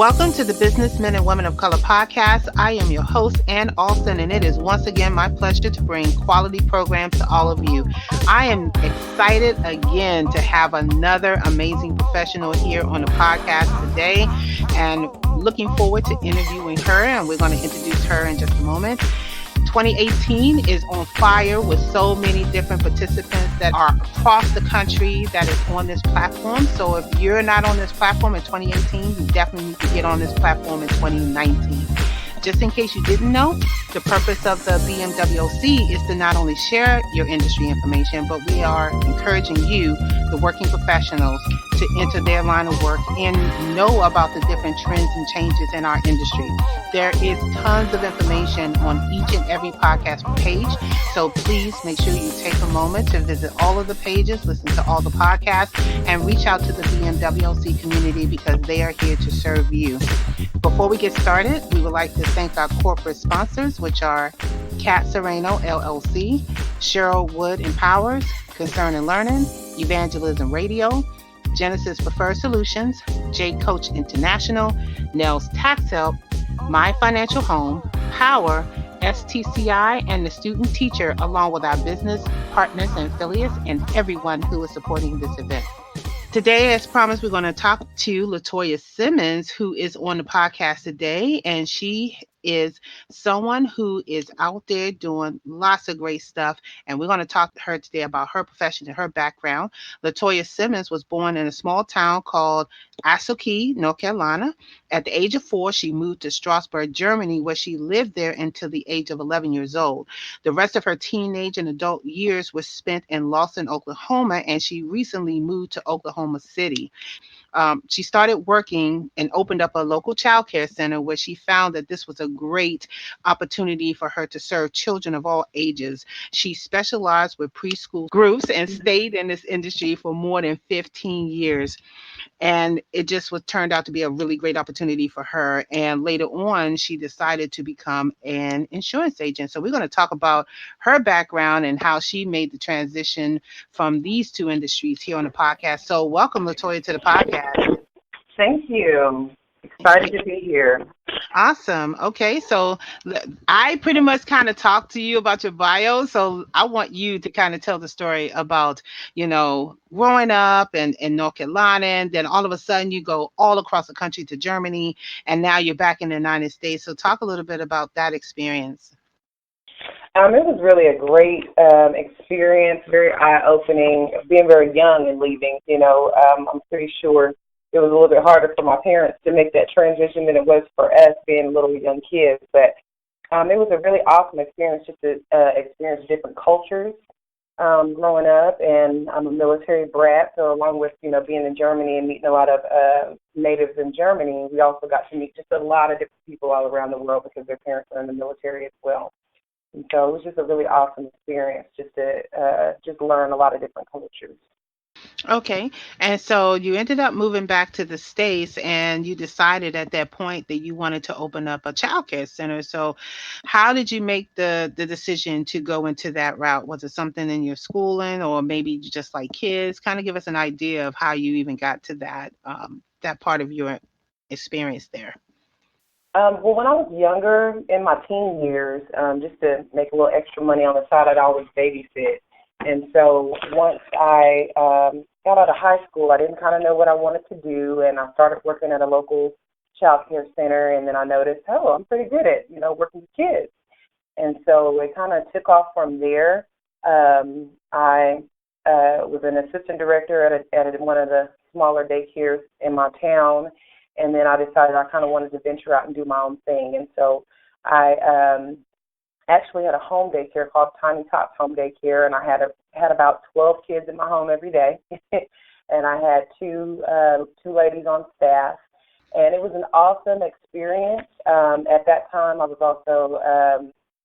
Welcome to the Businessmen and Women of Color podcast. I am your host, Ann Alston, and it is once again my pleasure to bring quality programs to all of you. I am excited again to have another amazing professional here on the podcast today, and looking forward to interviewing her, and we're going to introduce her in just a moment. 2018 is on fire with so many different participants that are across the country that is on this platform. So if you're not on this platform in 2018, you definitely need to get on this platform in 2019. Just in case you didn't know, the purpose of the BMWC is to not only share your industry information, but we are encouraging you, the working professionals, to enter their line of work and know about the different trends and changes in our industry. There is tons of information on each and every podcast page, so please make sure you take a moment to visit all of the pages, listen to all the podcasts, and reach out to the BMWC community because they are here to serve you. Before we get started, we would like to thank our corporate sponsors, which are Kat Serrano, LLC, Cheryl Wood Empowers, Concern and Learning, Evangelism Radio, Genesis Preferred Solutions, J Coach International, Nels Tax Help, My Financial Home, Power, STCI, and the Student Teacher, along with our business partners and affiliates and everyone who is supporting this event. Today, as promised, we're going to talk to Latoya Simmons, who is on the podcast today, and she is someone who is out there doing lots of great stuff, and we're going to talk to her today about her profession and her background. Latoya Simmons was born in a small town called Asukee, North Carolina. At the age of 4, she moved to Strasbourg, Germany, where she lived there until the age of 11 years old. The rest of her teenage and adult years was spent in Lawson, Oklahoma, and she recently moved to Oklahoma City. She started working and opened up a local child care center where she found that this was a great opportunity for her to serve children of all ages. She specialized with preschool groups and stayed in this industry for more than 15 years. And it just turned out to be a really great opportunity for her. And later on, she decided to become an insurance agent. So we're going to talk about her background and how she made the transition from these two industries here on the podcast. So welcome, Latoya, to the podcast. Thank you. Excited to be here. Awesome. Okay, so I pretty much kind of talked to you about your bio, so I want you to kind of tell the story about, growing up in North Carolina, and then all of a sudden you go all across the country to Germany, and now you're back in the United States. So talk a little bit about that experience. It was really a great experience, very eye-opening, being very young and leaving. I'm pretty sure it was a little bit harder for my parents to make that transition than it was for us being little young kids. But it was a really awesome experience just to experience different cultures growing up. And I'm a military brat, so along with, being in Germany and meeting a lot of natives in Germany, we also got to meet just a lot of different people all around the world because their parents are in the military as well. And so it was just a really awesome experience just to just learn a lot of different cultures. Okay. And so you ended up moving back to the States, and you decided at that point that you wanted to open up a child care center. So how did you make the decision to go into that route? Was it something in your schooling, or maybe you just like kids? Kind of give us an idea of how you even got to that part of your experience there. Well, when I was younger, in my teen years, just to make a little extra money on the side, I'd always babysit. And so once I got out of high school, I didn't kind of know what I wanted to do, and I started working at a local child care center, and then I noticed, I'm pretty good at, working with kids. And so it kind of took off from there. I was an assistant director at one of the smaller daycares in my town, and then I decided I kind of wanted to venture out and do my own thing. And so I actually had a home daycare called Tiny Tots Home Daycare, and I had about 12 kids in my home every day, and I had two ladies on staff, and it was an awesome experience. At that time, I was also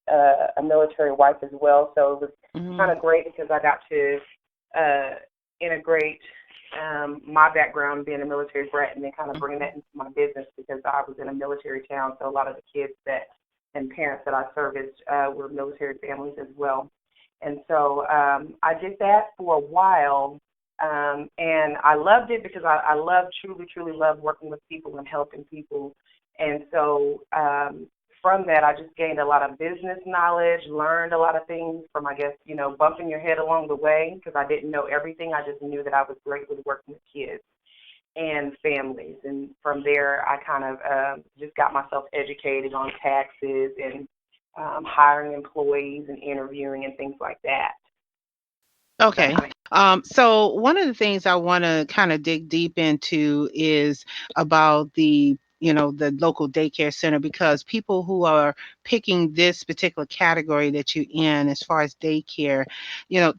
a military wife as well, so it was kind of great because I got to integrate my background being a military brat and then kind of bring that into my business because I was in a military town, so a lot of the kids and parents that I serviced were military families as well. And so I did that for a while, And I loved it because I love, truly, truly love working with people and helping people. And so from that, I just gained a lot of business knowledge, learned a lot of things from, I guess, bumping your head along the way because I didn't know everything. I just knew that I was great with working with kids and families. And from there, I kind of just got myself educated on taxes and hiring employees and interviewing and things like that. Okay. So one of the things I want to kind of dig deep into is about the local daycare center, because people who are picking this particular category that you're in as far as daycare,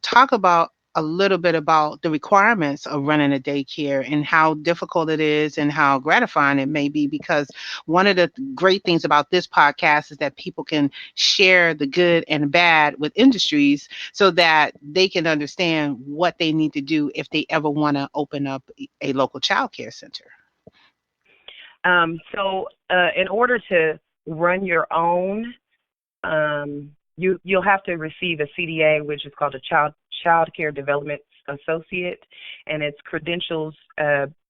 talk about a little bit about the requirements of running a daycare and how difficult it is and how gratifying it may be, because one of the great things about this podcast is that people can share the good and bad with industries so that they can understand what they need to do if they ever want to open up a local child care center. In order to run your own, you'll have to receive a CDA, which is called a Child Care Development Associate, and its credentials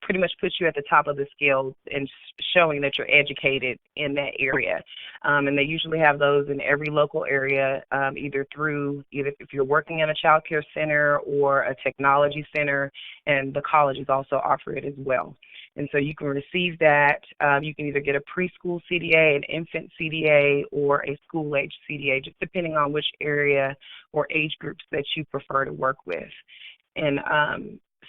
pretty much put you at the top of the scale and showing that you're educated in that area. And they usually have those in every local area, either if you're working in a child care center or a technology center, and the colleges also offer it as well. And so you can receive that. You can either get a preschool CDA, an infant CDA, or a school-age CDA, just depending on which area or age groups that you prefer to work with. And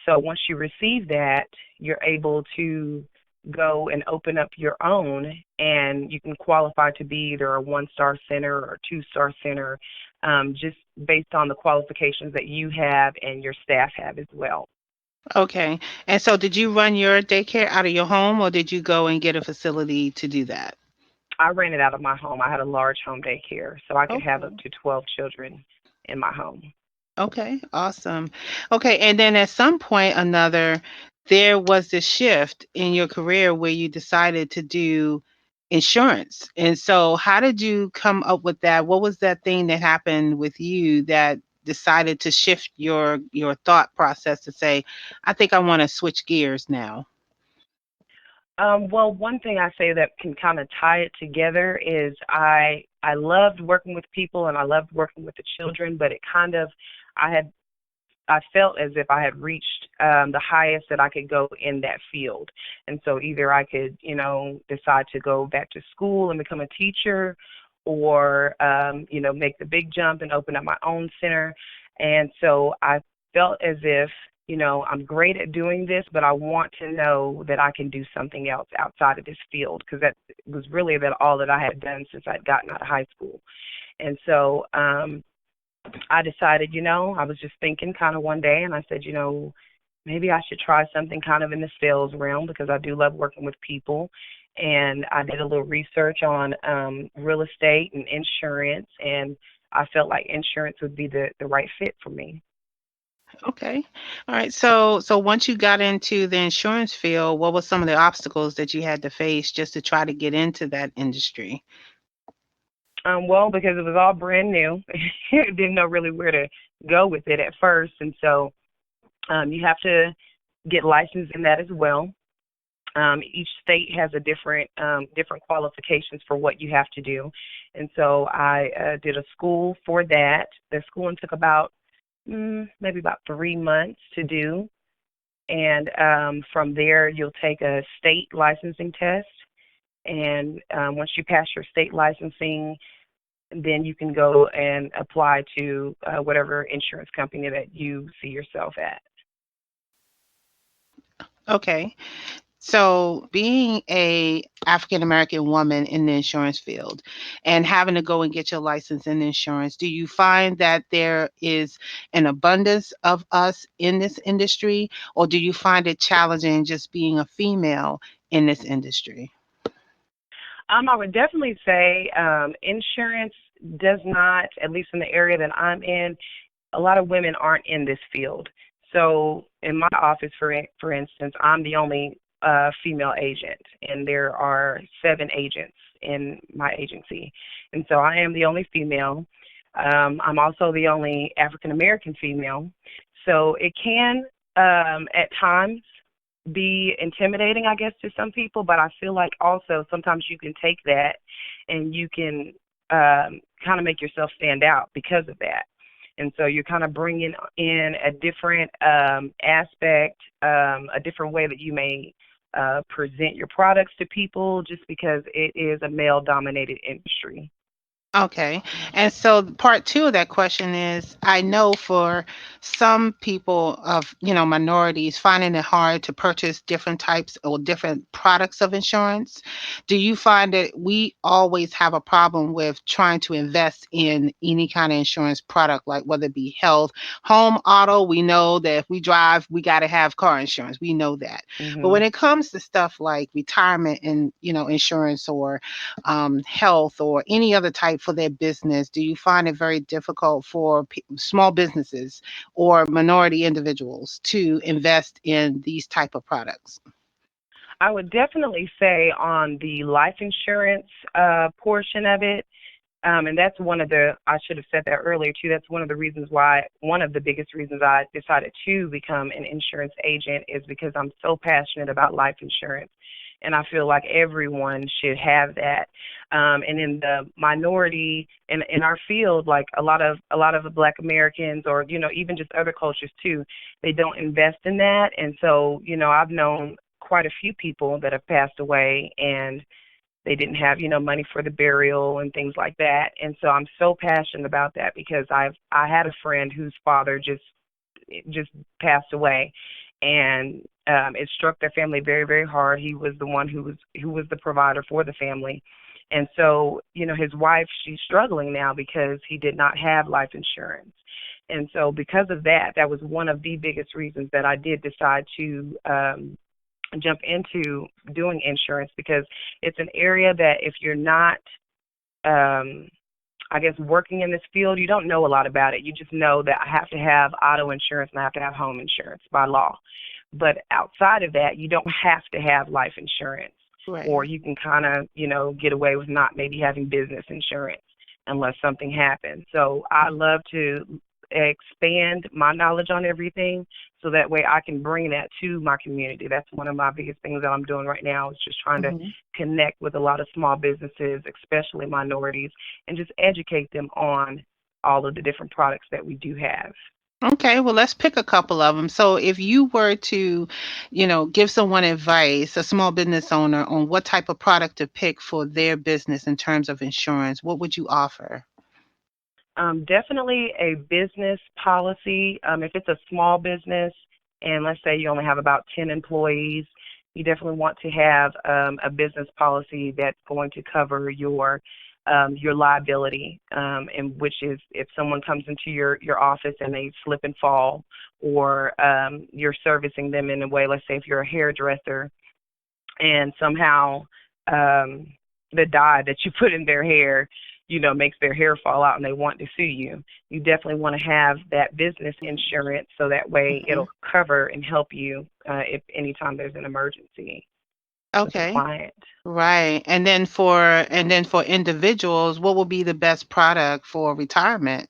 so once you receive that, you're able to go and open up your own, and you can qualify to be either a one-star center or a two-star center, just based on the qualifications that you have and your staff have as well. Okay. And so did you run your daycare out of your home, or did you go and get a facility to do that? I ran it out of my home. I had a large home daycare, so I could have up Okay. to 12 children in my home. Okay, awesome. Okay, and then at some point or another, there was this shift in your career where you decided to do insurance. And so how did you come up with that? What was that thing that happened with you that decided to shift your thought process to say, I think I want to switch gears now? Well, one thing I say that can kind of tie it together is I loved working with people and I loved working with the children, but it kind of I felt as if I had reached the highest that I could go in that field. And so either I could, decide to go back to school and become a teacher, or, make the big jump and open up my own center. And so I felt as if, I'm great at doing this, but I want to know that I can do something else outside of this field, because that was really about all that I had done since I'd gotten out of high school. And so I decided, I was just thinking kind of one day, and I said, maybe I should try something kind of in the sales realm, because I do love working with people. And I did a little research on real estate and insurance, and I felt like insurance would be the right fit for me. Okay. All right. So once you got into the insurance field, what were some of the obstacles that you had to face just to try to get into that industry? Well, because it was all brand new, didn't know really where to go with it at first, and so you have to get licensed in that as well. Each state has a different qualifications for what you have to do, and so I did a school for that. The schooling took about maybe about 3 months to do, and from there you'll take a state licensing test, and once you pass your state licensing, then you can go and apply to whatever insurance company that you see yourself at. Okay. So being a African American woman in the insurance field and having to go and get your license in insurance, do you find that there is an abundance of us in this industry, or do you find it challenging just being a female in this industry? I would definitely say insurance does not, at least in the area that I'm in, a lot of women aren't in this field. So in my office, for instance, I'm the only female agent, and there are 7 agents in my agency, and so I am the only female. I'm also the only African American female, so it can At times be intimidating, I guess, to some people, but I feel like also sometimes you can take that and you can kind of make yourself stand out because of that. And so you're kind of bringing in a different aspect, a different way that you may present your products to people just because it is a male dominated industry. Okay. And so part two of that question is I know for some people of, minorities finding it hard to purchase different types or different products of insurance. Do you find that we always have a problem with trying to invest in any kind of insurance product, like whether it be health, home, auto? We know that if we drive, we got to have car insurance. We know that. But when Hmm. it comes to stuff like retirement and, insurance or health or any other type for their business, do you find it very difficult for small businesses or minority individuals to invest in these type of products? I would definitely say on the life insurance portion of it, and that's one of the, I should have said that earlier too, that's one of the reasons why, one of the biggest reasons I decided to become an insurance agent is because I'm so passionate about life insurance. And I feel like everyone should have that. And in the minority in our field, like a lot of the Black Americans, or even just other cultures too, they don't invest in that. And so I've known quite a few people that have passed away, and they didn't have money for the burial and things like that. And so I'm so passionate about that because I had a friend whose father just passed away, and it struck their family very, very hard. He was the one who was the provider for the family. And so his wife, she's struggling now because he did not have life insurance. And so because of that, that was one of the biggest reasons that I did decide to jump into doing insurance, because it's an area that if you're not, um, I guess, working in this field, you don't know a lot about it. You just know that I have to have auto insurance and I have to have home insurance by law. But outside of that, you don't have to have life insurance, or Right. you can kind of, get away with not maybe having business insurance unless something happens. So I love to expand my knowledge on everything so that way I can bring that to my community. That's one of my biggest things that I'm doing right now is just trying to Mhm. connect with a lot of small businesses, especially minorities, and just educate them on all of the different products that we do have. Okay, well, let's pick a couple of them. So, if you were to, give someone advice, a small business owner, on what type of product to pick for their business in terms of insurance, what would you offer? Definitely a business policy. If it's a small business, and let's say you only have about 10 employees, you definitely want to have a business policy that's going to cover your liability, and which is if someone comes into your office and they slip and fall, or you're servicing them in a way. Let's say if you're a hairdresser and somehow um, the dye that you put in their hair, makes their hair fall out and they want to sue you. You definitely want to have that business insurance so that way Mhm. it'll cover and help you if anytime there's an emergency with a Okay. client. Right. And then for individuals, what will be the best product for retirement?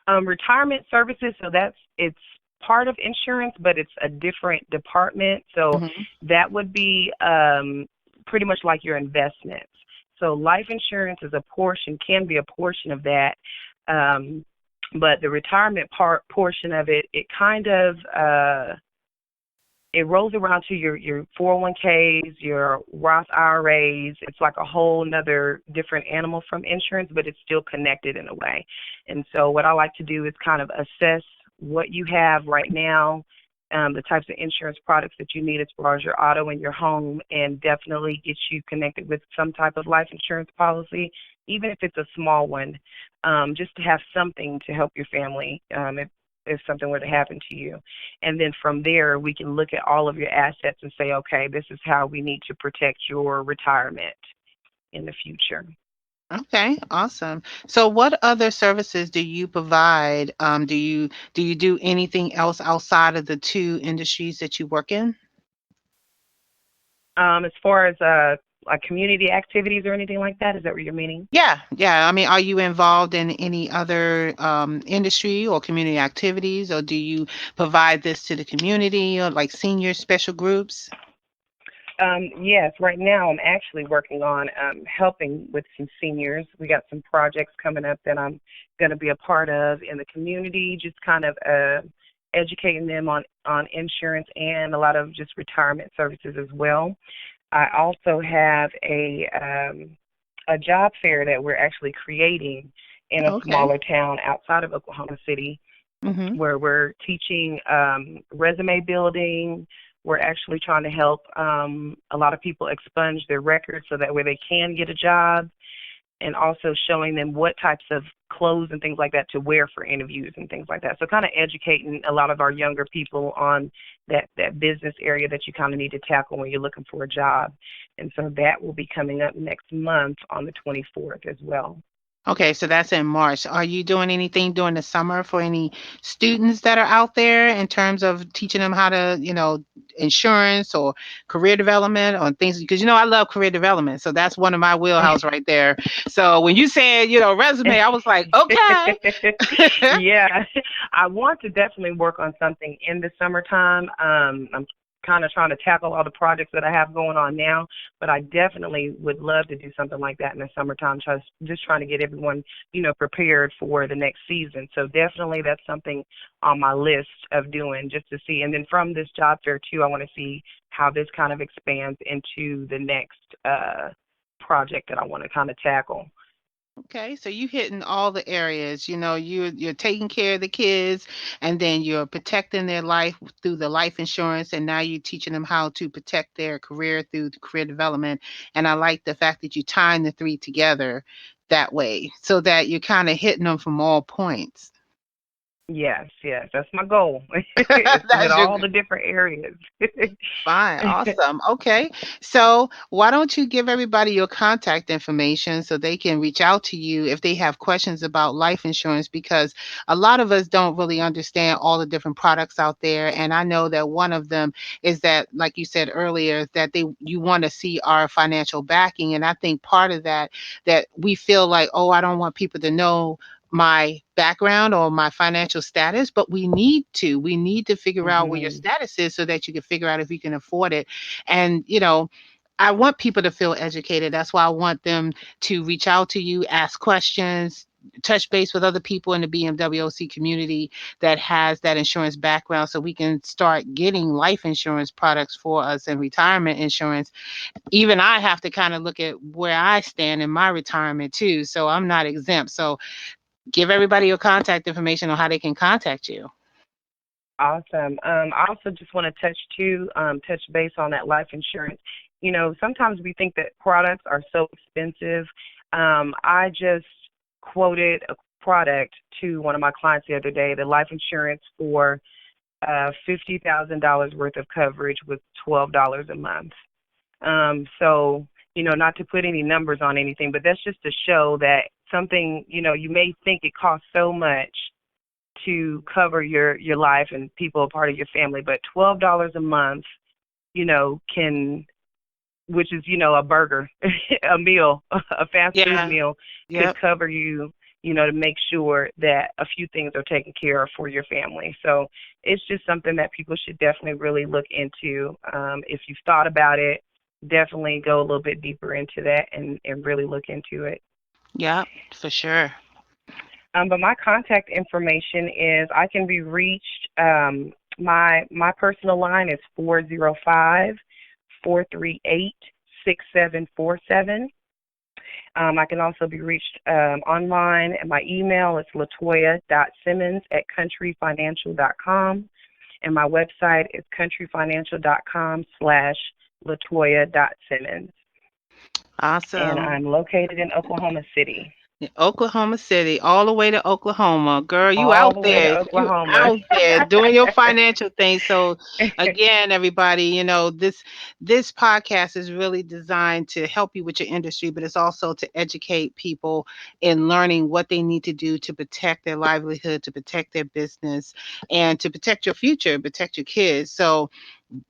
Retirement services, so it's part of insurance, but it's a different department. So Mhm. that would be pretty much like your investments. So life insurance is a portion, can be a portion of that. Um, but the retirement portion of it, it kind of it rolls around to your 401ks, your Roth IRAs. It's like a whole another different animal from insurance, but it's still connected in a way. And so what I like to do is kind of assess what you have right now, the types of insurance products that you need as far as your auto and your home, and definitely get you connected with some type of life insurance policy, even if it's a small one, just to have something to help your family if something were to happen to you. And then from there, we can look at all of your assets and say, okay, this is how we need to protect your retirement in the future. Okay, awesome. So what other services do you provide? Do you do anything else outside of the two industries that you work in? As far as like community activities or anything like that. Is that what you're meaning? Yeah, yeah. I mean, are you involved in any other industry or community activities, or do you provide this to the community or like senior special groups? Yes, right now I'm actually working on helping with some seniors. We got some projects coming up that I'm going to be a part of in the community, just kind of educating them on insurance and a lot of just retirement services as well. I also have a job fair that we're actually creating in a Okay. smaller town outside of Oklahoma City Mm-hmm. where we're teaching resume building. We're actually trying to help a lot of people expunge their records so that way they can get a job, and also showing them what types of clothes and things like that to wear for interviews and things like that. So kind of educating a lot of our younger people on that business area that you kind of need to tackle when you're looking for a job. And so that will be coming up next month on the 24th as well. Okay, so that's in March. Are you doing anything during the summer for any students that are out there in terms of teaching them how to, insurance or career development on things? Because I love career development, so that's one of my wheelhouse right there. So when you said, resume, I was like, okay. Yeah, I want to definitely work on something in the summertime. I'm kind of trying to tackle all the projects that I have going on now, but I definitely would love to do something like that in the summertime. Just trying to get everyone, prepared for the next season. So definitely that's something on my list of doing just to see. And then from this job fair too, I want to see how this kind of expands into the next project that I want to kind of tackle. Okay, so you hitting all the areas. You're taking care of the kids, and then you're protecting their life through the life insurance, and now you're teaching them how to protect their career through the career development. And I like the fact that you tying the three together that way, so that you're kind of hitting them from all points. Yes, yes, that's my goal. Is to hit That's your all the different areas. Fine, awesome. Okay. So, why don't you give everybody your contact information so they can reach out to you if they have questions about life insurance? Because a lot of us don't really understand all the different products out there. And I know that one of them is that, like you said earlier, that you want to see our financial backing. And I think part of that we feel like, oh, I don't want people to know my background or my financial status, but we need to figure out where your Mhm. status is so that you can figure out if you can afford it. And I want people to feel educated. That's why I want them to reach out to you, ask questions, touch base with other people in the BMWOC community that has that insurance background so we can start getting life insurance products for us and retirement insurance. Even I have to kind of look at where I stand in my retirement too, so I'm not exempt. So give everybody your contact information on how they can contact you. Awesome. I also just want to touch base on that life insurance. Sometimes we think that products are so expensive. I just quoted a product to one of my clients the other day, the life insurance for $50,000 worth of coverage with $12 a month. So, not to put any numbers on anything, but that's just to show that something, you may think it costs so much to cover your life and people a part of your family, but $12 a month, can, which is, a burger, a meal, a fast food Yeah. meal, could Yep. cover you, to make sure that a few things are taken care of for your family. So it's just something that people should definitely really look into. If you've thought about it, definitely go a little bit deeper into that and really look into it. Yep. For sure. But my contact information is I can be reached. My personal line is 405-438-6747. I can also be reached online, and my email is latoya.simmons@countryfinancial.com, and my website is countryfinancial.com/latoya.simmons. And Awesome. I'm located in Oklahoma City, Oklahoma City, all the way to Oklahoma. Girl, you all out the way to there. You Oklahoma. out there doing your financial thing. So again, everybody, this podcast is really designed to help you with your industry, but it's also to educate people in learning what they need to do to protect their livelihood, to protect their business, and to protect your future, protect your kids. So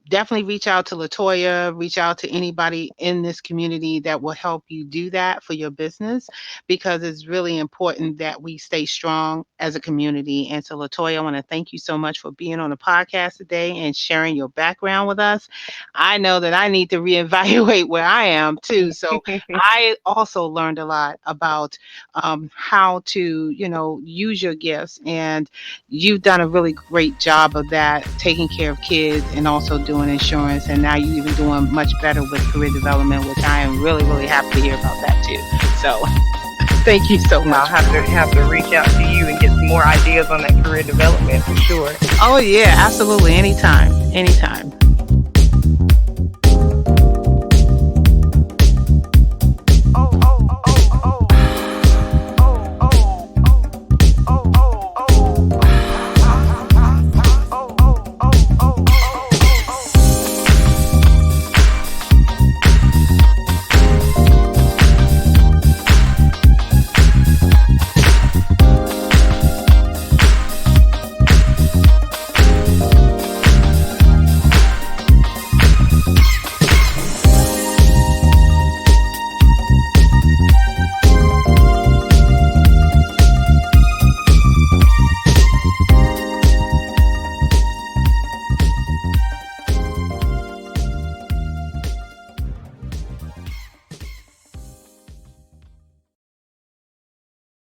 definitely reach out to Latoya, reach out to anybody in this community that will help you do that for your business, because it's really important that we stay strong as a community. And so, Latoya, I want to thank you so much for being on the podcast today and sharing your background with us. I know that I need to reevaluate where I am too. So I also learned a lot about how to, use your gifts. And you've done a really great job of that, taking care of kids and also doing insurance. And now you're even doing much better with career development, which I am really, really happy to hear about that too. So thank you so I'll much. have to reach out to you and get some more ideas on that career development for sure. Oh, yeah, absolutely. Anytime. Anytime.